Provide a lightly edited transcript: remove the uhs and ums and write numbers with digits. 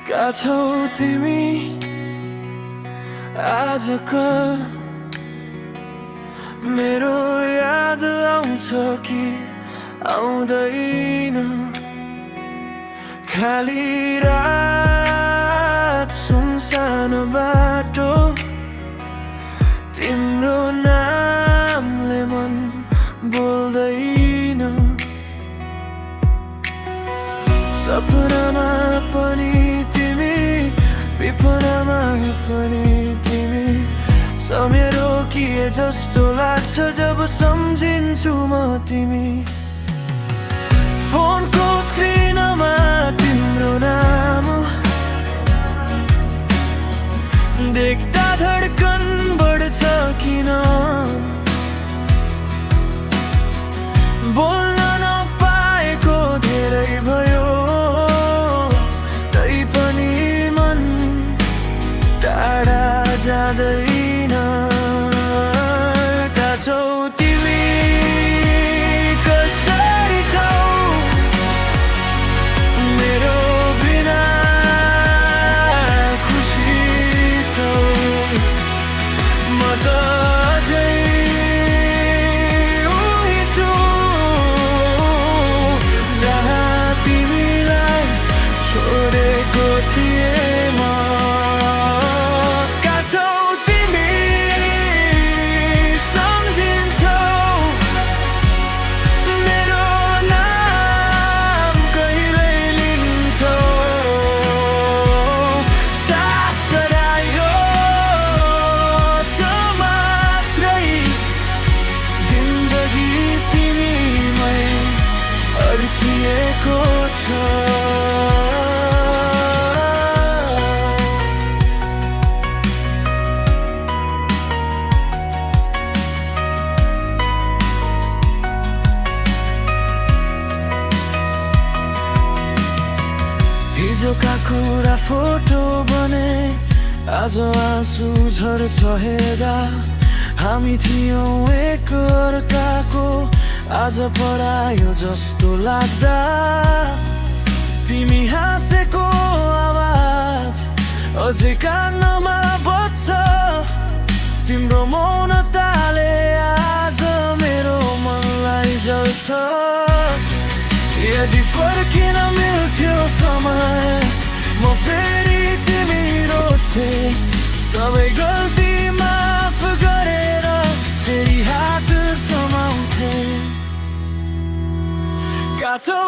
का छौ तिमी आजकल मेरो याद आउँछ कि आउँदैन खाली रात सुनसान बाटो तिम्रो नामले मन बोल्दैन सपनामा पनि तिमी विपनामा पनि तिमी समय रोकिए जस्तो लाग्छ जब सम्झिन्छु म तिमी फोनको स्क्रिनमा तिम्रो नाम देख्दा धड्कन बढ्छ किन बोल्न नपाएको धेरै भयो तैपनि मन टाढा जाँदैन का छौ तिमी कसरी छौ मेरो बिना खुसी छौ म त अझै उही छु जहाँ तिमीलाई छोडेको थिएँ म हिजोका कुरा फोटो बने आज आँसु झर्छ हेर्दा हामी थियौँ एक अर्काको आज परायो जस्तो लाग्दा तिमी हाँसेको आवाज अझै कानमा बज्छ तिम्रो मौनताले आज मेरो मनलाई जल्छ यदि फर्किन मिल्थ्यो समय म फेरि तिमी रोज्थे सबै गल्ती माफ गरेर फेरि हात समाउँथे का छौ